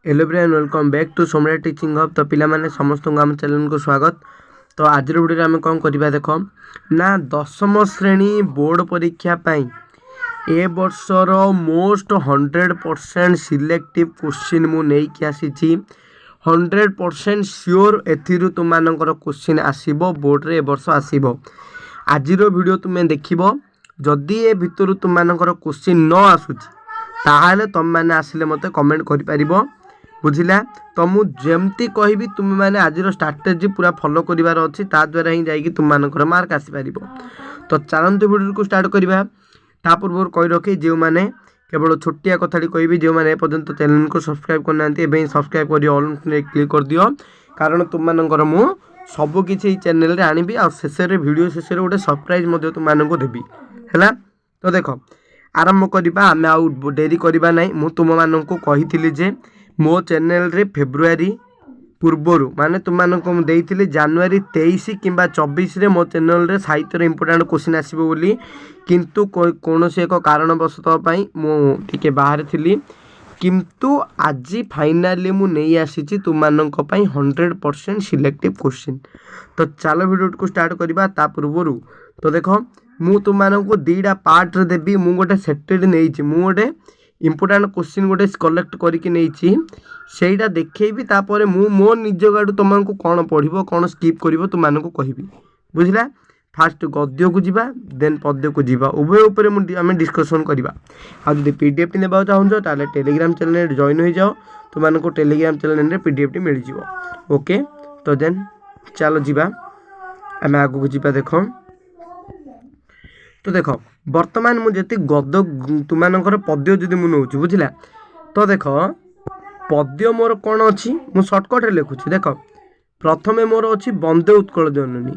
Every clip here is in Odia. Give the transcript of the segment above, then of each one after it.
Hello everyone welcome back to Somra teaching hub. तो पिला माने समस्त आम चैनल को स्वागत। तो आज वीडियो आम कौन करवा देख ना 10म श्रेणी बोर्ड परीक्षा पाई ए वर्षर मोस्ट 100% सिलेक्टिव क्वेश्चन मु नहीं आसी 100% श्योर एथिरु तुमानकर क्वेश्चन आसीबो बोर्ड रे ए वर्ष आसीबो। आजिर वीडियो तुम्हें देखिबो जदि ए भितरु तुमानकर क्वेश्चन न आसुची ताहाले तुम मैंने आसिले मते कमेंट करि परिबो बुझिला। तो मुझे कहबी तुम मैंने आज स्ट्राटेजी पूरा फॉलो करिवार अछि ता द्वारा ही जाई तुम मानकर मार्क आसी परिबो। तो चलंतु वीडियो को स्टार्ट करिबा। ता पूर्व कहि रखी जो माने केवल छोटिया कथाटी कहबी जो माने पर्यंत चैनल को सब्सक्राइब करना एवं सब्सक्राइब कर ऑल क्लिक कर दियो कारण तुम मानकर मु सब किछि चैनल रे आनिबी आ शेष रे वीडियो शेष रे गोटे सरप्राइज मध्ये तुम माननको देबी हैला। तो देखो आरंभ करिबा आमे आउ डेरी करिबा नै। मु तुम माननको कहिथिली जे मो चैनल रे फेब्रुआरी पूर्वरु माने तुम माननको देइथिली जनवरी 23 किंबा 24 रे मो चैनल रे साहित्य रे इंपोर्टेंट क्वेश्चन आसीबो बोली किंतु कोनोसी एक कारणवशतः पई मु टिके बाहर थिली किंतु आज फाइनली मु नहीं आसीची तुम माननको पई 100% सिलेक्टिव क्वेश्चन। तो चलो वीडियो को स्टार्ट करिबा। ता पूर्वरु तो देखो मु तुम माननको दीडा पार्ट रे देबी। मु गोटे सेटेड नेइची मु गोटे इंपोर्टेंट क्वेश्चन गोटे कलेक्ट करके नहीं सेटा देखी तापर मु मो निज गाड़ू तुमको कौन पढ़ो कौन स्किप कर तुमको कहबी बुझला। फास्ट गद्य को जीवा देन पद्य को जीवा उभय उपर आम डिस्कसन करवा। आदि पीडीएफ टी नेबा चाहूँ ताले टेलीग्राम चैनल जॉइन हो जाओ तुमको टेलीग्राम चैनल रे पीडीएफ टी मिल जाओ। ओके तो देन चलो जीवा आम आगू को जीवा। देख तो देख बर्तमान मुझे गद तुमर पद्य जदि मुझे नौची बुझला। तो देख पद्य मोर कौन अच्छी मु सर्टकट लिखुची। देख प्रथमे मोर अच्छी बंदे उत्कल जननी,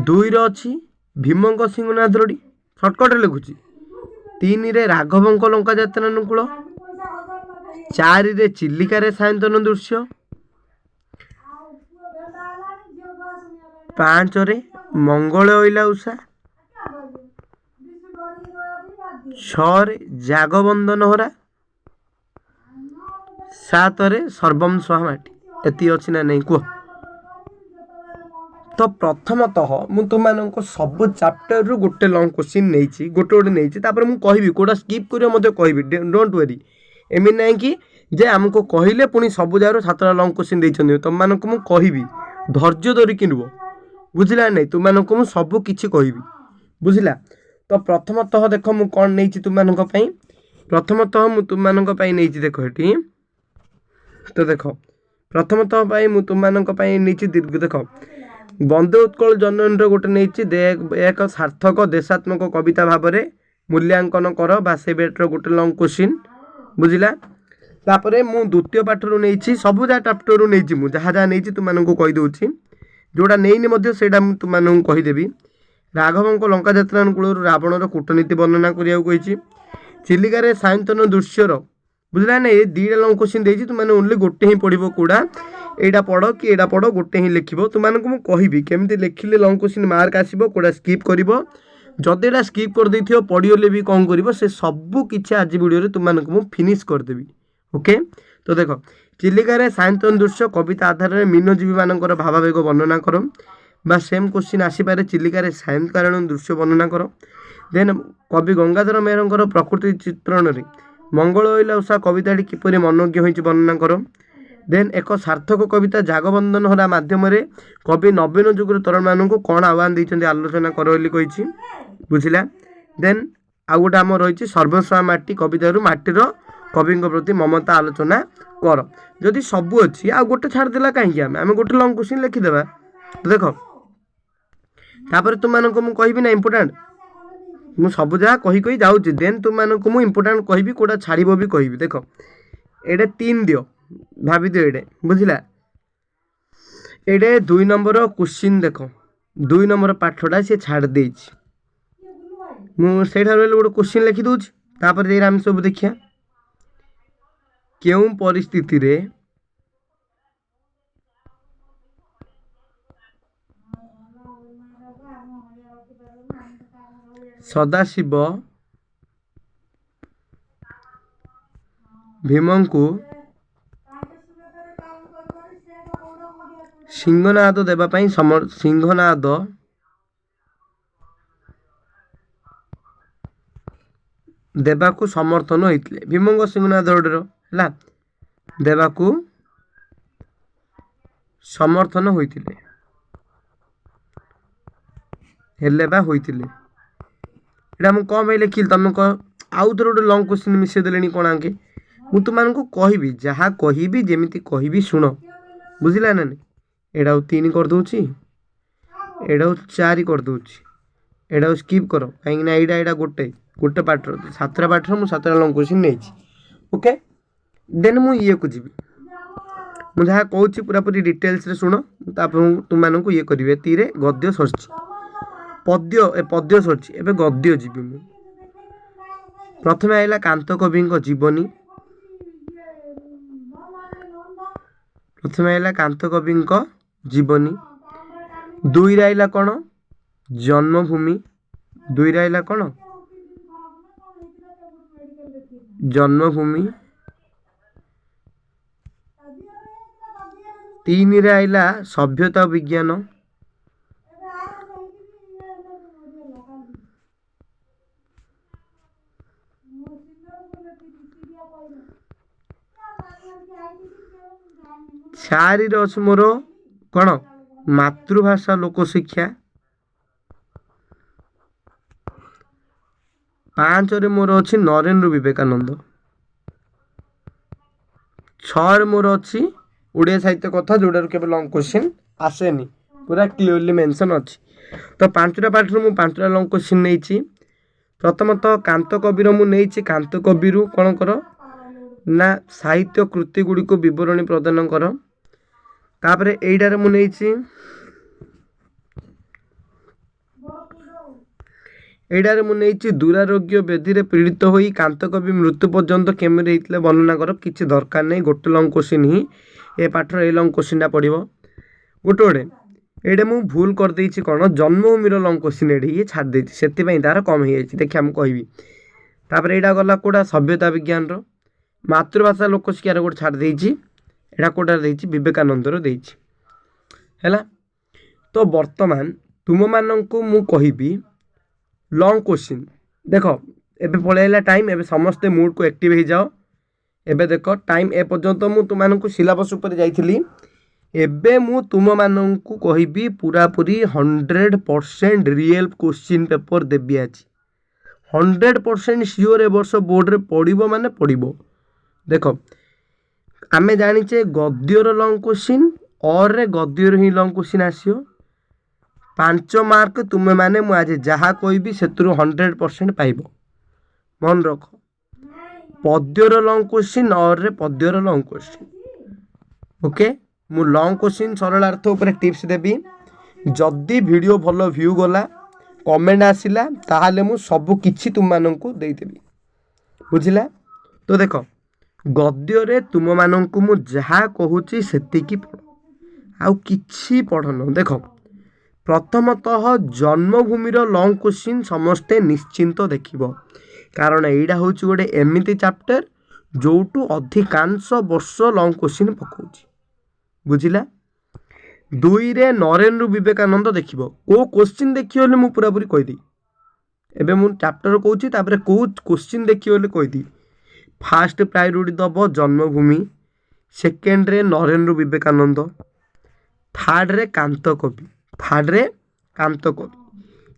दुई अच्छी भीमंक सिंहनाथ द्रोड़ी सर्टकट लिखुची, 3 रे राघवंक लंका यात्रा अनुकूल, 4 रे चिलिकार सायंतन दृश्य, 5 रे मंगल अइला उषा, 6 रे जागबंदन हरा, 7 रे सर्वम स्वामाटी। एति अच्छी ना नहीं कह। तो प्रथमतः मु तुमको सब चैप्टर रु गोटे लॉन्ग क्वेश्चन नहीं गोटे गोटे नहीं तापर मु कहबी कोडा स्किप करियो मते कहबी डोंट वरी एमि नहीं कि जे हमको कहिले पुनी सब जारो 7टा लॉन्ग क्वेश्चन देइछन तुमको मु कहबी धैर्य धरि किनबो बुझिला नहीं तुमको मु सब किछि कहबी बुझिला। तो प्रथमतः देख मु कोन नहीं तुमको पई प्रथमतः मु तुमको पई नहीं देख हेटी। तो देख प्रथमतः पई मु तुमको पई नहीं दीर्घ देख बंदे उत्कल जननी गोटे नहीं एक सार्थक देशात्मक कविता भाव में मूल्यांकन कर बा से बेटर गोटे लॉन्ग क्वेश्चन बुझिला। तापर मु द्वितीय पाठ रु नहीं सब जहाँ चैप्टर रु नहीं जहाँ जहाँ नहीं तुमको कहीदे जोड़ा नहीं सेटा तुमको कहीदेवी। राघवंक लंका यात्रा अनुकूल रावणर कूटनीति वर्णना करिया चिलिकार सायंतन दृश्यर बुझला ना ये 2टा लॉन्ग क्वेश्चन देती तुमने ओनली गोटे ही पढ़ो कौड़ा एटा पढ़ कि एटा पढ़ गोटे ही लिख तुमको मुझे कहबी केमी लिखिले लॉन्ग क्वेश्चन मार्क आसो कौड़ा स्किप कर जदि एटा स्किप कर देथियो पढ़िले भी कौन कर से सब किसी आज वीडियो तुमको मुझे फिनिश करदेवी। ओके तो देख चिलिकार सायंतन दृश्य कविता आधार में मीनजीवी मानकर भावावेग वर्णना कर बा सेम क्वेश्चन आसीपे चिलिकार सायंकारण दृश्य वर्णना कर। देन कवि गंगाधर मेहर प्रकृति चित्रण में मंगल अइला उषा कविताटी किपरि मनोज्ञ होइछि वर्णना कर। देन एक सार्थक कविता जागबंदन हरा माध्यम कवि नवीन जुगर तरुण मानक कौन आह्वान देते आलोचना कर बुझिला। देन आउ गोटे आम रही सर्वस्वा माटी कवितारू माटीर कवि प्रति ममता आलोचना कर। जदि सबू अच्छी आ गोटे छाड़देला कहीं आम गोटे लॉन्ग क्वेश्चन लिखिदेवा। तो देख तापर तुमको मुझे कहबी ना इंपोर्टेंट मु सब जहाँ कही जाऊँगी देन तुमको मुझे इंपोर्टेंट कहबी कौटा छाड़ भी कहबी। देख ये 3 दियो भाभी दियो ये बुझिला। ये 2 नंबर क्वेश्चन देख 2 नंबर पाठटा सी छाड़ दे मुझे गोटे क्वेश्चन लिखिदे तापर आम सब देखिया क्यों परिस्थिति रे सदाशिव भीम को ସିଂହନାଦ ଦେବା ପାଇଁ ସିଂହନାଦ ଦେବାକୁ ସମର୍ଥନ ହୋଇଥିଲେ। ଭୀମଙ୍କ ସିଂହନାଦ ହେଲା ଦେବାକୁ ସମର୍ଥନ ହୋଇଥିଲେ ଏଇଟା ମୁଁ କ'ଣ ପାଇଁ ଲେଖିଲି ତମେ ଆଉ ଥରେ ଗୋଟେ ଲଙ୍ଗ କ୍ୱେଶ୍ଚିନ୍ ମିଶାଇ ଦେଲେଣି କ'ଣ ଆଙ୍କେ। ମୁଁ ତୁମମାନଙ୍କୁ କହିବି ଯାହା କହିବି ଯେମିତି କହିବି ଶୁଣ, ବୁଝିଲା ନା ନାଇଁ। ଏଇଟା 3 କରିଦେଉଛି, ଏଇଟା 4 କରିଦେଉଛି, ଏଇଟା ସ୍କିପ୍ କର କାହିଁକିନା ଏଇଟା ଗୋଟେ ପାର୍ଟର 7ଟା ପାର୍ଟର ମୁଁ 7ଟା ଲଙ୍ଗ କ୍ୱେଶ୍ଚିନ୍ ନେଇଛି। ଓକେ, ଦେନ୍ ମୁଁ ଇଏକୁ ଯିବି। ମୁଁ ଯାହା କହୁଛି ପୁରାପୁରି ଡିଟେଲ୍ସରେ ଶୁଣ, ତାପରେ ମୁଁ ତୁମମାନଙ୍କୁ ଇଏ କରିବି। ଏତିରେ ଗଦ୍ୟ ସରିଛି, ପଦ୍ୟ ସରିଛି, ଏବେ ଗଦ୍ୟ ଯିବି ମୁଁ। ପ୍ରଥମେ ଆସିଲା କାନ୍ତ କବିଙ୍କ ଜୀବନୀ। ଦୁଇରେ ଆସିଲା କ'ଣ? ଜନ୍ମଭୂମି। ଜନ୍ମଭୂମି। 3ରେ ଆସିଲା ସଭ୍ୟତା ବିଜ୍ଞାନ। 4ରେ ଅଛି ମୋର କ'ଣ? ମାତୃଭାଷା ଲୋକଶିକ୍ଷା। 5ରେ ମୋର ଅଛି ନରେନ୍ଦ୍ର ବିବେକାନନ୍ଦ। 6ରେ ମୋର ଅଛି ଓଡ଼ିଆ ସାହିତ୍ୟ କଥା, ଯେଉଁଟାରୁ କେବେ ଲଙ୍ଗ କ୍ୱେଶ୍ଚିନ୍ ଆସେନି, ପୁରା କ୍ଲିୟରଲି ମେନସନ୍ ଅଛି। ତ 5ଟା ପାର୍ଟରୁ ମୁଁ 5ଟା ଲଙ୍ଗ କ୍ୱେଶ୍ଚିନ୍ ନେଇଛି। ପ୍ରଥମତଃ କାନ୍ତ କବିର ମୁଁ ନେଇଛି। କାନ୍ତ କବିରୁ କ'ଣ କର ନା ସାହିତ୍ୟ କୃତି ଗୁଡ଼ିକୁ ବିବରଣୀ ପ୍ରଦାନ କର। ତାପରେ ଏଇଟାରେ ମୁଁ ନେଇଛି ଦୁରାରୋଗ୍ୟ ବ୍ୟାଧିରେ ପୀଡ଼ିତ ହୋଇ କାନ୍ତ କବି ମୃତ୍ୟୁ ପର୍ଯ୍ୟନ୍ତ କେମିତି ହେଇଥିଲେ ବର୍ଣ୍ଣନା କର। କିଛି ଦରକାର ନାହିଁ, ଗୋଟେ ଲଙ୍ଗ କ୍ୱେଶ୍ଚିନ୍ ହିଁ ଏ ପାଠର ଏଇ ଲଙ୍ଗ କ୍ୱେଶ୍ଚିନ୍ଟା ପଡ଼ିବ ଗୋଟେ। ଏଇଟା ମୁଁ ଭୁଲ କରିଦେଇଛି କ'ଣ? ଜନ୍ମଭୂମିର ଲଙ୍ଗ କ୍ୱେଶ୍ଚିନ୍ ଏଇଠି ଇଏ ଛାଡ଼ି ଦେଇଛି, ସେଥିପାଇଁ ତାର କମ୍ ହେଇଯାଇଛି। ଦେଖିବା ମୁଁ କହିବି। ତାପରେ ଏଇଟା ଗଲା କେଉଁଟା? ସଭ୍ୟତା ବିଜ୍ଞାନର। ମାତୃଭାଷା ଲୋକଶିକ୍ଷାର ଗୋଟେ ଛାଡ଼ି ଦେଇଛି। ଏଇଟା କେଉଁଟାରେ ଦେଇଛି? ବିବେକାନନ୍ଦର ଦେଇଛି। ହେଲା, ତ ବର୍ତ୍ତମାନ ତୁମମାନଙ୍କୁ ମୁଁ କହିବି ଲଙ୍ଗ କ୍ୱେଶ୍ଚିନ୍। ଦେଖ ଏବେ ପଳେଇଲା ଟାଇମ୍, ଏବେ ସମସ୍ତେ ମୁଡ଼କୁ ଆକ୍ଟିଭ୍ ହେଇଯାଅ। ଏବେ ଦେଖ ଟାଇମ୍ ଏ ପର୍ଯ୍ୟନ୍ତ ମୁଁ ତୁମମାନଙ୍କୁ ସିଲାବସ୍ ଉପରେ ଯାଇଥିଲି। ଏବେ ମୁଁ ତୁମମାନଙ୍କୁ କହିବି ପୁରାପୁରି 100% ରିଏଲ୍ କ୍ୱେଶ୍ଚିନ୍ ପେପର୍ ଦେବି ଆଜି। 100% ସିଓର ଏ ବର୍ଷ ବୋର୍ଡ଼ରେ ପଡ଼ିବ ମାନେ ପଡ଼ିବ। ଦେଖ ଆମେ ଜାଣିଛେ ଗଦ୍ୟର ଲଙ୍ଗ କ୍ୱେଶ୍ଚିନ୍, ଅର୍ରେ ଗଦ୍ୟର ହିଁ ଲଙ୍ଗ କ୍ୱେଶ୍ଚିନ୍ ଆସିବ। 5 ମାର୍କ ତୁମେମାନେ ମୁଁ ଆଜି ଯାହା କହିବି ସେଥିରୁ 100% ପାଇବ। ମନେ ରଖ, ପଦ୍ୟର ଲଙ୍ଗ କ୍ୱେଶ୍ଚିନ୍, ଅର୍ରେ ପଦ୍ୟର ଲଙ୍ଗ କ୍ୱେଶ୍ଚିନ୍। ଓକେ, ମୁଁ ଲଙ୍ଗ କ୍ୱେଶ୍ଚିନ୍ ସରଳାର୍ଥ ଉପରେ ଟିପ୍ସ ଦେବି। ଯଦି ଭିଡ଼ିଓ ଭଲ ଭ୍ୟୁ ଗଲା, କମେଣ୍ଟ ଆସିଲା, ତାହେଲେ ମୁଁ ସବୁ କିଛି ତୁମମାନଙ୍କୁ ଦେଇଦେବି, ବୁଝିଲା। ତ ଦେଖ ଗଦ୍ୟରେ ତୁମମାନଙ୍କୁ ମୁଁ ଯାହା କହୁଛି ସେତିକି ପଢ଼, ଆଉ କିଛି ପଢ଼ନ। ଦେଖ ପ୍ରଥମତଃ ଜନ୍ମଭୂମିର ଲଙ୍ଗ କ୍ୱେଶ୍ଚିନ୍ ସମସ୍ତେ ନିଶ୍ଚିନ୍ତ ଦେଖିବ, କାରଣ ଏଇଟା ହେଉଛି ଗୋଟେ ଏମିତି ଚାପ୍ଟର ଯେଉଁଠୁ ଅଧିକାଂଶ ବର୍ଷ ଲଙ୍ଗ କ୍ୱେଶ୍ଚିନ୍ ପକାଉଛି, ବୁଝିଲା। 2ରେ ନରେନ୍ଦ୍ର ବିବେକାନନ୍ଦ ଦେଖିବ। କେଉଁ କ୍ୱେଶ୍ଚିନ୍ ଦେଖିବ ବୋଲି ମୁଁ ପୁରାପୁରି କହିଦେବି। ଏବେ ମୁଁ ଚାପ୍ଟର କହୁଛି, ତାପରେ କେଉଁ କ୍ୱେଶ୍ଚିନ୍ ଦେଖିବ ବୋଲି କହିଦିଏ। ଫାଷ୍ଟ ପ୍ରାୟୋରିଟି ଦେବ ଜନ୍ମଭୂମି, ସେକେଣ୍ଡରେ ନରେନ୍ଦ୍ର ବିବେକାନନ୍ଦ, ଥାର୍ଡ଼ରେ କାନ୍ତ କବି।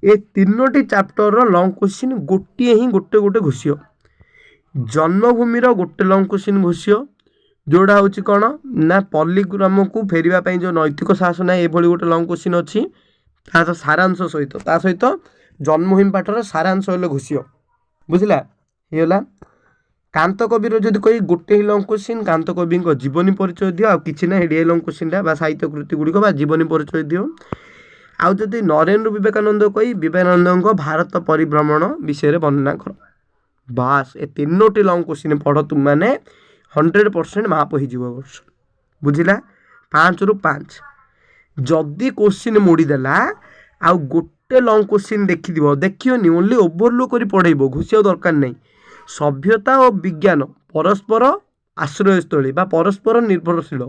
ଏ 3ଟି ଚାପ୍ଟରର ଲଙ୍ଗ କ୍ୱେଶ୍ଚିନ୍ ଗୋଟିଏ ହିଁ ଗୋଟେ ଘୋଷିବ। ଜନ୍ମଭୂମିର ଗୋଟେ ଲଙ୍ଗ କ୍ୱେଶ୍ଚିନ୍ ଘୋଷିବ, ଯେଉଁଟା ହେଉଛି କ'ଣ ନା ପଲ୍ଲୀଗ୍ରାମକୁ ଫେରିବା ପାଇଁ ଯେଉଁ ନୈତିକ ସାହସ ନାହିଁ, ଏଭଳି ଗୋଟେ ଲଙ୍ଗ କ୍ୱେଶ୍ଚିନ୍ ଅଛି। ତା ସାରାଂଶ ସହିତ ଜନ୍ମଭୂମି ପାଠର ସାରାଂଶ ହେଲେ ଘୋଷିବ, ବୁଝିଲା। ହେଇଗଲା। କାନ୍ତ କବିର ଯଦି କହି ଗୋଟେ ହିଁ ଲଙ୍ଗ କ୍ୱେଶ୍ଚିନ୍, କାନ୍ତ କବିଙ୍କ ଜୀବନୀ ପରିଚୟ ଦିଅ, ଆଉ କିଛି ନାହିଁ। ଏଡ଼ିଏ ଲଙ୍ଗ କ୍ୱେଶ୍ଚିନ୍ଟା ବା ସାହିତ୍ୟ କୃତି ଗୁଡ଼ିକ ବା ଜୀବନୀ ପରିଚୟ ଦିଅ। ଆଉ ଯଦି ନରେନ୍ଦ୍ର ବିବେକାନନ୍ଦ କହି ବିବେକାନନ୍ଦଙ୍କ ଭାରତ ପରିଭ୍ରମଣ ବିଷୟରେ ବର୍ଣ୍ଣନା କର। ବାସ୍ ଏ 3ଟି ଲଙ୍ଗ କ୍ୱେଶ୍ଚିନ୍ ପଢ଼, ତୁମମାନେ 100% ମାପ ହେଇଯିବ ବର୍ଷ, ବୁଝିଲା। 5ରୁ 5 ଯଦି କ୍ୱେଶ୍ଚିନ୍ ମୋଡ଼ିଦେଲା ଆଉ ଗୋଟେ ଲଙ୍ଗ କ୍ୱେଶ୍ଚିନ୍ ଦେଖିବନି, ଓନ୍ଲି ଓଭରଲୁକ୍ କରି ପଢ଼େଇବ, ଘୋଷିବା ଦରକାର ନାହିଁ। ସଭ୍ୟତା ଓ ବିଜ୍ଞାନ ପରସ୍ପର ଆଶ୍ରୟସ୍ଥଳୀ ବା ପରସ୍ପର ନିର୍ଭରଶୀଳ,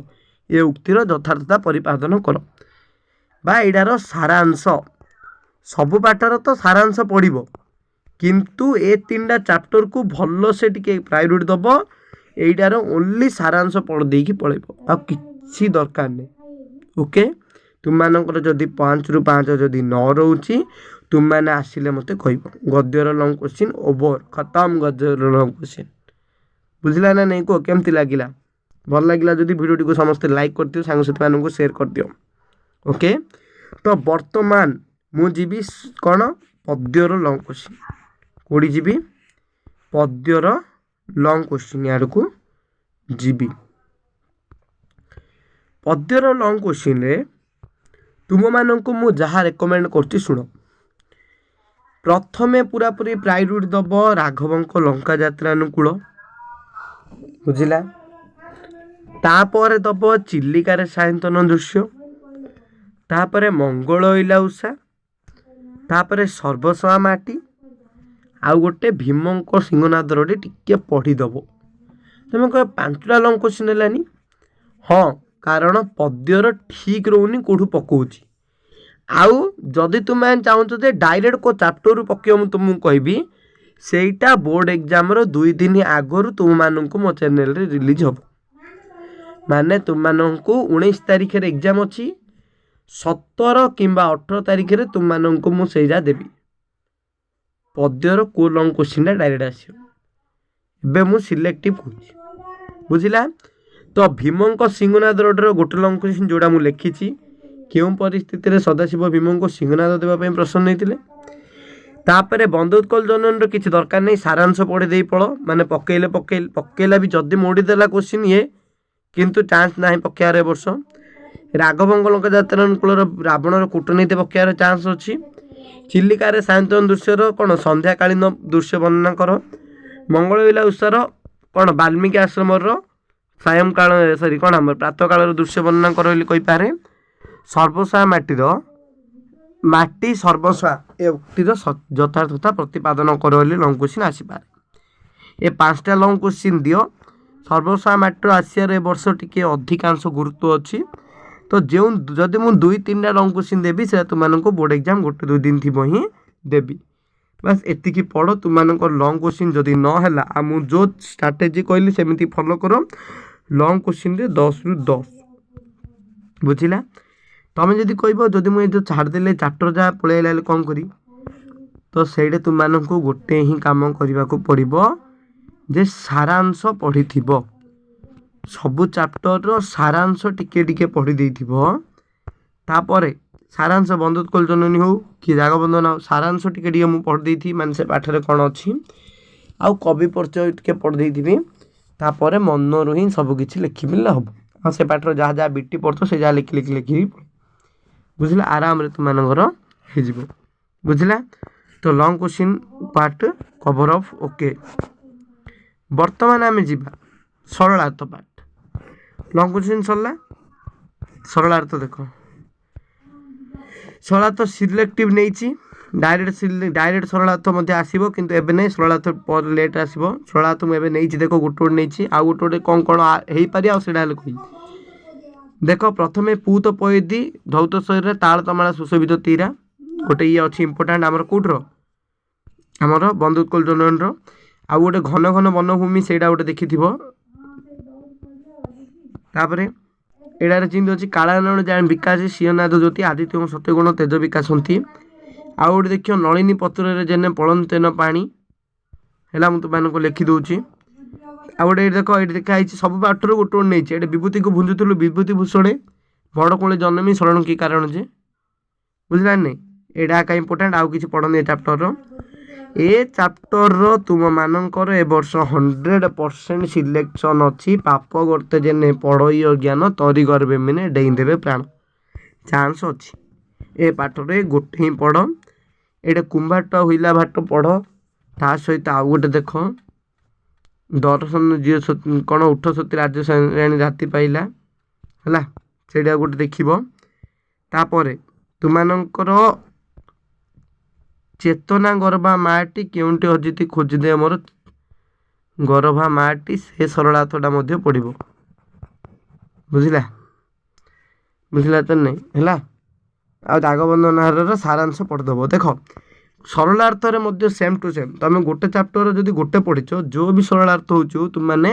ଏ ଉକ୍ତିର ଯଥାର୍ଥତା ପରିପାଦନ କର। ବା ଏଇଟାର ସାରାଂଶ, ସବୁ ପାଠର ତ ସାରାଂଶ ପଡ଼ିବ, କିନ୍ତୁ ଏ 3ଟା ଚାପ୍ଟରକୁ ଭଲସେ ଟିକେ ପ୍ରାୟୋରିଟି ଦେବ। ଏଇଟାର ଓନ୍ଲି ସାରାଂଶ ପଢ଼ି ଦେଇକି ପଳେଇବ, ଆଉ କିଛି ଦରକାର ନାହିଁ। ଓକେ, ତୁମମାନଙ୍କର ଯଦି 5ରୁ 5 ଯଦି ନ ରହୁଛି ତୁମମାନେ ଆସିଲେ ମୋତେ କହିବ। ଗଦ୍ୟର ଲଙ୍ଗ କୋଶ୍ଚିନ୍ ଓଭର, ଖତମ ଗଦ୍ୟର ଲଙ୍ଗ କୋଶ୍ଚିନ୍। ବୁଝିଲା ନା ନାଇଁ? କୁହ କେମିତି ଲାଗିଲା? ଭଲ ଲାଗିଲା ଯଦି ଭିଡ଼ିଓଟିକୁ ସମସ୍ତେ ଲାଇକ୍ କରିଦିଅ, ସାଙ୍ଗସାଥିମାନଙ୍କୁ ସେୟାର କରିଦିଅ। ଓକେ, ତ ବର୍ତ୍ତମାନ ମୁଁ ଯିବି କ'ଣ ପଦ୍ୟର ଲଙ୍ଗ କୋଶ୍ଚିନ୍। କେଉଁଠି ଯିବି? ପଦ୍ୟର ଲଙ୍ଗ କୋଶ୍ଚିନ୍ ଆଡ଼କୁ ଯିବି। ପଦ୍ୟର ଲଙ୍ଗ କୋଶ୍ଚିନ୍ରେ ତୁମମାନଙ୍କୁ ମୁଁ ଯାହା ରେକମେଣ୍ଡ କରୁଛି ଶୁଣ। ପ୍ରଥମେ ପୁରାପୁରି ପ୍ରାୟୋରିଟି ଦେବ ରାଘବଙ୍କ ଲଙ୍କା ଯାତ୍ରାନୁକୂଳ, ବୁଝିଲା? ତାପରେ ଦେବ ଚିଲିକାରେ ସାୟନ୍ତନ ଦୃଶ୍ୟ, ତାପରେ ମଙ୍ଗଳ ଇଲା ଉଷା, ତାପରେ ସର୍ବସ୍ୱା ମାଟି, ଆଉ ଗୋଟେ ଭୀମଙ୍କ ସିଂହନାଦରେ ଟିକେ ପଢ଼ିଦେବ। ତୁମେ କହିବ 5ଟା ଲଙ୍ଗ କୋଶ୍ଚିନ୍ ହେଲାନି? ହଁ, କାରଣ ପଦ୍ୟର ଠିକ୍ ରହୁନି, କେଉଁଠୁ ପକାଉଛି। ଆଉ ଯଦି ତୁମେ ଚାହୁଁଛ ଯେ ଡାଇରେକ୍ଟ କେଉଁ ଚାପ୍ଟରରୁ ପକାଇବ, ମୁଁ ତୁମକୁ କହିବି ସେଇଟା ବୋର୍ଡ଼ ଏକ୍ଜାମର 2 ଦିନ ଆଗରୁ ତୁମମାନଙ୍କୁ ମୋ ଚ୍ୟାନେଲରେ ରିଲିଜ୍ ହେବ। ମାନେ ତୁମମାନଙ୍କୁ 19 ତାରିଖରେ ଏକ୍ଜାମ୍ ଅଛି, 17 କିମ୍ବା 18 ତାରିଖରେ ତୁମମାନଙ୍କୁ ମୁଁ ସେଇଟା ଦେବି। ପଦ୍ୟର କେଉଁ ଲଙ୍ଗ କୋଶ୍ଚିନ୍ଟା ଡାଇରେକ୍ଟ ଆସିବ, ଏବେ ମୁଁ ସିଲେକ୍ଟିଭ୍ କହୁଛି, ବୁଝିଲା? ତ ଭୀମଙ୍କ ସିଂହନାଦର ଗୋଟେ ଲଙ୍ଗ କୋଶ୍ଚିନ୍ ଯେଉଁଟା ମୁଁ ଲେଖିଛି, କେଉଁ ପରିସ୍ଥିତିରେ ସଦାଶିବ ଭୀମଙ୍କୁ ସିଂହନାଦ ଦେବା ପାଇଁ ପ୍ରସନ୍ନ ହେଇଥିଲେ। ତାପରେ ବନ୍ଦୋତ୍କଳ ଜନନୀର କିଛି ଦରକାର ନାହିଁ, ସାରାଂଶ ପଢ଼ି ଦେଇ ପଳ। ମାନେ ପକେଇଲା ବି ଯଦି ମୋଡ଼ି ଦେଲା କୋଶ୍ଚିନ୍ ଇଏ, କିନ୍ତୁ ଚାନ୍ସ ନାହିଁ ପକେଇବାର ଏ ବର୍ଷ। ରାଘବଙ୍କ ଲଙ୍କା ଯାତ୍ରାନୁକୂଳର ରାବଣର କୂଟନୀତି ପକେଇବାର ଚାନ୍ସ ଅଛି। ଚିଲିକାରେ ସାୟନ୍ତନ ଦୃଶ୍ୟର କ'ଣ ସନ୍ଧ୍ୟାକାଳୀନ ଦୃଶ୍ୟ ବର୍ଣ୍ଣନା କର। ମଙ୍ଗଳ ଇଲା ଉଷାର କ'ଣ ବାଲ୍ମୀକି ଆଶ୍ରମର ସାୟଂକାଳ କ'ଣ ଆମର ପ୍ରାତଃକାଳର ଦୃଶ୍ୟ ବର୍ଣ୍ଣନା କର ବୋଲି କହିପାରେ। ସର୍ବସ୍ୱା ମାଟି ସର୍ବସ୍ୱା ଏ ଉକ୍ତିର ଯଥାର୍ଥତା ପ୍ରତିପାଦନ କର ବୋଲି ଲଙ୍ଗ କୋଶ୍ଚିନ୍ ଆସିପାରେ। ଏ 5ଟା ଲଙ୍ଗ କୋଶ୍ଚିନ୍ ଦିଅ। ସର୍ବସ୍ୱା ମାଟିର ଆସିବାର ଏ ବର୍ଷ ଟିକେ ଅଧିକାଂଶ ଗୁରୁତ୍ୱ ଅଛି। ତ ଯଦି ମୁଁ 2-3ଟା ଲଙ୍ଗ କୋଶ୍ଚିନ୍ ଦେବି, ସେଟା ତୁମମାନଙ୍କୁ ବୋର୍ଡ଼ ଏକ୍ଜାମ୍ 1-2 ଦିନ ଥିବ ହିଁ ଦେବି। ବାସ୍ ଏତିକି ପଢ଼। ତୁମମାନଙ୍କର ଲଙ୍ଗ କୋଶ୍ଚିନ୍ ଯଦି ନ ହେଲା, ଆଉ ମୁଁ ଯେଉଁ ଷ୍ଟ୍ରାଟେଜି କହିଲି ସେମିତି ଫଲୋ କର। ଲଙ୍ଗ କୋଶ୍ଚିନ୍ରେ 10ରୁ 10, ବୁଝିଲା? ତୁମେ ଯଦି କହିବ ଯଦି ମୁଁ ଏ ଯେଉଁ ଛାଡ଼ିଦେଲେ ଚାପ୍ଟର ଯାହା ପଳେଇଲା ହେଲେ କ'ଣ କରିବି, ତ ସେଇଟା ତୁମମାନଙ୍କୁ ଗୋଟେ ହିଁ କାମ କରିବାକୁ ପଡ଼ିବ ଯେ ସାରାଂଶ ପଢ଼ିଥିବ। ସବୁ ଚାପ୍ଟରର ସାରାଂଶ ଟିକେ ଟିକେ ପଢ଼ି ଦେଇଥିବ। ତାପରେ ସାରାଂଶ ବନ୍ଦୋତ୍କଳ ଜନନୀ ହେଉ କି ରାଗବନ୍ଧନ, ସାରାଂଶ ଟିକେ ଟିକେ ମୁଁ ପଢ଼ି ଦେଇଥିବି, ମାନେ ସେ ପାଠରେ କ'ଣ ଅଛି, ଆଉ କବି ପରିଚୟ ଟିକେ ପଢ଼ି ଦେଇଥିବି। ତାପରେ ମନରୁ ହିଁ ସବୁକିଛି ଲେଖିବିଲେ ହେବ। ଆଉ ସେ ପାଠର ଯାହା ଯାହା ବିଟି ପଢ଼ୁଥିବ ସେ ଯାହା ଲେଖିବି, ବୁଝିଲା? ଆରାମରେ ତୁମମାନଙ୍କର ହେଇଯିବ, ବୁଝିଲା? ତ long question part cover off. Okay, ବର୍ତ୍ତମାନ ଆମେ ଯିବା ସରଳାର୍ଥ ପାର୍ଟ। ଲଙ୍ଗ କୋଶ୍ଚିନ୍ ସରିଲା, ସରଳାର୍ଥ ଦେଖ। ସରଳାର୍ଥ ସିଲେକ୍ଟିଭ୍ ନେଇଛି, ଡାଇରେକ୍ଟ ସରଳାର୍ଥ ମଧ୍ୟ ଆସିବ, କିନ୍ତୁ ଏବେ ନାହିଁ, ସରଳାର୍ଥ ପରେ ଲେଟ୍ ଆସିବ। ସରଳାର୍ଥ ମୁଁ ଏବେ ନେଇଛି, ଦେଖ ଗୋଟେ ନେଇଛି, ଆଉ ଗୋଟେ କ'ଣ ହେଇପାରେ, ଆଉ ସେଇଟା ହେଲେ କହିବି। ଦେଖ ପ୍ରଥମେ ପୁତ ପଇଦି ଧୌତ ଶରୀରରେ ତାଳ ତମାଳା ସୁଶୋଭିତ ତୀରା, ଗୋଟେ ଇଏ ଅଛି ଇମ୍ପୋର୍ଟାଣ୍ଟ ଆମର କେଉଁଠର, ଆମର ବନ୍ଦୋତ୍କଳ ଜନନୀର। ଆଉ ଗୋଟେ ଘନ ଘନ ବନଭୂମି, ସେଇଟା ଗୋଟେ ଦେଖିଥିବ। ତାପରେ ଏଇଟାରେ ଯେମିତି ଅଛି କାଳାନୟନ ଜାଣି ବିକାଶ ସିଂହନାଦ ଜ୍ୟୋତି ଆଦିତ୍ୟ ସତ୍ୟଗୁଣ ତେଜ ବିକାଶନ୍ତି। ଆଉ ଗୋଟେ ଦେଖିବ ନଳିନୀ ପତ୍ରରେ ଯେନେ ପଳନ୍ତେନ ପାଣି, ହେଲା ମୁଁ ତୁମମାନଙ୍କୁ ଲେଖିଦେଉଛି। ଆଉ ଗୋଟେ ଏଇଠି ଦେଖ, ଏଇଠି ଦେଖା ହେଇଛି ସବୁ ପାଠରୁ ଗୋଟେ ନେଇଛି। ଏଠି ବିଭୂତିକୁ ଭୁଞ୍ଜୁଥିଲୁ ବିଭୂତି ଭୂଷଣେ, ବଡ଼ କୋଳି ଜନ୍ମି ଶରଣ କି କାରଣ ଯେ, ବୁଝିଲା ନାହିଁ? ଏଇଟା ଏକା ଇମ୍ପୋର୍ଟାଣ୍ଟ, ଆଉ କିଛି ପଢ଼ନି ଏ ଚାପ୍ଟରର। ଏ ଚାପ୍ଟରର ତୁମମାନଙ୍କର ଏ ବର୍ଷ 100% ସିଲେକ୍ସନ୍ ଅଛି। ପାପ ଗର୍ତ୍ତେ ଯେନେ ପଢ଼ଇ ଅଜ୍ଞାନ ତରି ଗର୍ବେ ମିନେ ଡେଇଁଦେବେ ପ୍ରାଣ, ଚାନ୍ସ ଅଛି। ଏ ପାଠରେ ଗୋଟେ ହିଁ ପଢ଼। ଏଇଟା କୁମ୍ଭାଟ ହୁଇଲା ଭାଟ ପଢ଼। ତା ସହିତ ଆଉ ଗୋଟେ ଦେଖ, ଦର୍ଶନ ଝିଅ କ'ଣ ଉଠ ସତୀ ରାଜ୍ୟ ରାଣୀ ରାତି ପାଇଲା, ହେଲା ସେଇଟା ଗୋଟେ ଦେଖିବ। ତାପରେ ତୁମମାନଙ୍କର ଚେତନା ଗର୍ଭା ମାଟି କେଉଁଠି ଅଜିତି ଖୋଜିଦେ ମୋର ଗର୍ଭା ମାଟି, ସେ ସରଳାର୍ଥଟା ମଧ୍ୟ ପଡ଼ିବ, ବୁଝିଲା? ବୁଝିଲା ତ ନାହିଁ ହେଲା। ଆଉ ଦାଗବନ୍ଧନହାର ସାରାଂଶ ପଢ଼ିଦେବ। ଦେଖ ସରଳାର୍ଥରେ ମଧ୍ୟ ସେମ୍ ଟୁ ସେମ୍ ତୁମେ ଗୋଟେ ଚାପ୍ଟର ଯଦି ଗୋଟେ ପଢ଼ିଛ ଯେଉଁ ବି ସରଳାର୍ଥ ହେଉଛୁ ତୁମମାନେ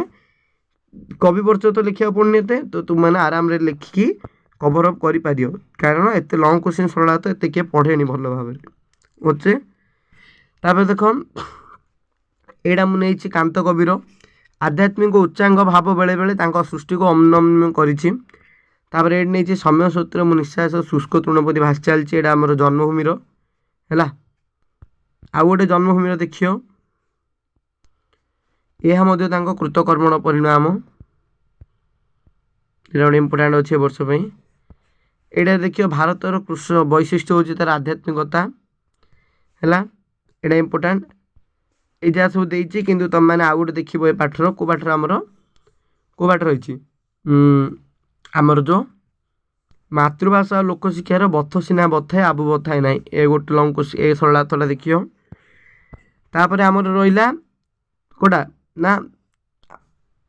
କବି ପରିଚୟ ତ ଲେଖିବାକୁ ପଡ଼ୁନି ଏତେ, ତ ତୁମମାନେ ଆରାମରେ ଲେଖିକି କଭର ଅପ୍ କରିପାରିବ, କାରଣ ଏତେ ଲଙ୍ଗ୍ କୋଶ୍ଚିନ୍ ସରଳାର୍ଥ ଏତେ କିଏ ପଢ଼େନି ଭଲ ଭାବରେ। ଓକେ, ତାପରେ ଦେଖ ଏଇଟା ମୁଁ ନେଇଛି କାନ୍ତ କବିର ଆଧ୍ୟାତ୍ମିକ ଉଚ୍ଚାଙ୍ଗ ଭାବ ବେଳେବେଳେ ତାଙ୍କ ସୃଷ୍ଟିକୁ ଅନମ୍ୟ କରିଛି। ତାପରେ ଏଇଠି ନେଇଛି ସମୟ ସୂତ୍ର ମୁଁ ନିଶ୍ୱାସ ଶୁଷ୍କ ତୃଣପତି ଭାସି ଚାଲିଛି, ଏଇଟା ଆମର ଜନ୍ମଭୂମିର ହେଲା। ଆଉ ଗୋଟେ ଜନ୍ମଭୂମିର ଦେଖିବ, ଏହା ମଧ୍ୟ ତାଙ୍କ କୃତକର୍ମଣ ପରିଣାମ, ଏଇଟା ଗୋଟେ ଇମ୍ପୋର୍ଟାଣ୍ଟ ଅଛି ଏ ବର୍ଷ ପାଇଁ। ଏଇଟା ଦେଖିବ ଭାରତର କୃଷ୍ଣ ବୈଶିଷ୍ଟ୍ୟ ହେଉଛି ତାର ଆଧ୍ୟାତ୍ମିକତା ହେଲା, ଏଇଟା ଇମ୍ପୋର୍ଟାଣ୍ଟ। এই যা ସବୁ ଦେଇଛି, କିନ୍ତୁ ତୁମମାନେ ଆଉ ଗୋଟେ ଦେଖିବ ଏ ପାଠର କେଉଁ ପାଠର ଆମର କେଉଁ ପାଠ ରହିଛି ଆମର ଯେଉଁ ମାତୃଭାଷା ଆଉ ଲୋକଶିକ୍ଷାର ବଥ ସିନା ବଥାଏ ଆବୁ ବଥାଏ ନାହିଁ, ଏ ଗୋଟେ ଲଙ୍ଗ କୋଶ୍ଚିନ୍ ଏ ସରଳାର୍ଥଟା ଦେଖିବ। ତାପରେ ଆମର ରହିଲା କେଉଁଟା ନା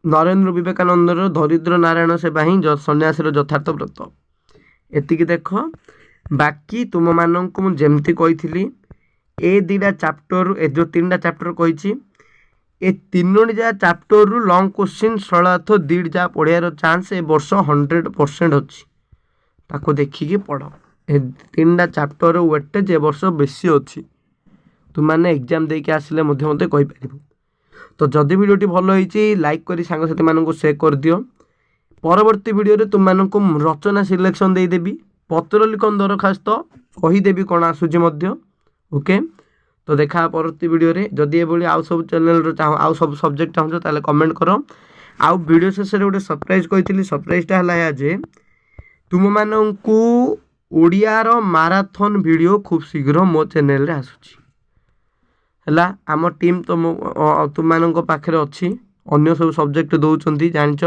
ନରେନ୍ଦ୍ର ବିବେକାନନ୍ଦର ଦରିଦ୍ର ନାରାୟଣ ସେବା ହିଁ ସନ୍ନ୍ୟାସୀର ଯଥାର୍ଥ ବ୍ରତ। ଏତିକି ଦେଖ, ବାକି ତୁମମାନଙ୍କୁ ମୁଁ ଯେମିତି କହିଥିଲି ଏ ଦୁଇଟା ଚାପ୍ଟରରୁ ଏ ଯେଉଁ ତିନିଟା ଚାପ୍ଟର କହିଛି ଏ ତିନୋଟି ଯାହା ଚାପ୍ଟରରୁ ଲଙ୍ଗ କୋଶ୍ଚିନ୍ ସରଳାର୍ଥ ଦୁଇଟି ଯାହା ପଢ଼ିବାର ଚାନ୍ସ ଏ ବର୍ଷ 100% ଅଛି, ତାକୁ ଦେଖିକି ପଢ଼। ଏ ତିନିଟା ଚାପ୍ଟରର ୱେଟେଜ୍ ଏ ବର୍ଷ ବେଶୀ ଅଛି, ତୁମମାନେ ଏକ୍ଜାମ୍ ଦେଇକି ଆସିଲେ ମଧ୍ୟ ମୋତେ କହିପାରିବ। ତ ଯଦି ଭିଡ଼ିଓଟି ଭଲ ହେଇଛି ଲାଇକ୍ କରି ସାଙ୍ଗସାଥିମାନଙ୍କୁ ସେୟାର କରିଦିଅ। ପରବର୍ତ୍ତୀ ଭିଡ଼ିଓରେ ତୁମମାନଙ୍କୁ ରଚନା ସିଲେକ୍ସନ୍ ଦେଇଦେବି, ପତ୍ର ଲିଖନ ଦରଖାସ୍ତ କହିଦେବି କ'ଣ ଆସୁଛି ମଧ୍ୟ। ଓକେ, ତ ଦେଖା ପରବର୍ତ୍ତୀ ଭିଡ଼ିଓରେ। ଯଦି ଏଭଳି ଆଉ ସବୁ ଚ୍ୟାନେଲ୍ର ଆଉ ସବୁ ସବଜେକ୍ଟ ଚାହୁଁଛ ତାହେଲେ କମେଣ୍ଟ କର। ଆଉ ଭିଡ଼ିଓ ଶେଷରେ ଗୋଟେ ସରପ୍ରାଇଜ୍ କହିଥିଲି, ସରପ୍ରାଇଜ୍ଟା ହେଲା ଏହା ଯେ ତୁମମାନଙ୍କୁ ଓଡ଼ିଆର ମାରାଥନ୍ ଭିଡ଼ିଓ ଖୁବ୍ ଶୀଘ୍ର ମୋ ଚ୍ୟାନେଲ୍ରେ ଆସୁଛି ହେଲା। ଆମ ଟିମ୍ ତ ତୁମମାନଙ୍କ ପାଖରେ ଅଛି, ଅନ୍ୟ ସବୁ ସବଜେକ୍ଟ ଦେଉଛନ୍ତି ଜାଣିଛ,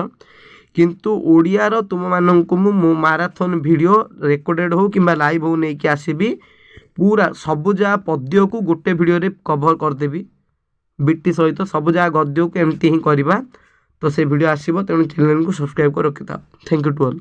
କିନ୍ତୁ ଓଡ଼ିଆର ତୁମମାନଙ୍କୁ ମୁଁ ମାରାଥନ୍ ଭିଡ଼ିଓ ରେକର୍ଡ଼େଡ଼ ହେଉ କିମ୍ବା ଲାଇଭ୍ ହେଉ ନେଇକି ଆସିବି। ପୁରା ସବୁ ଯାହା ପଦ୍ୟକୁ ଗୋଟେ ଭିଡ଼ିଓରେ କଭର୍ କରିଦେବି, ବିଟି ସହିତ ସବୁ ଯାହା ଗଦ୍ୟକୁ ଏମିତି ହିଁ କରିବା। ତ ସେ ଭିଡ଼ିଓ ଆସିବ, ତେଣୁ ଚ୍ୟାନେଲ୍କୁ ସବସ୍କ୍ରାଇବ୍ କରି ରଖିଥାଅ। Thank you to all.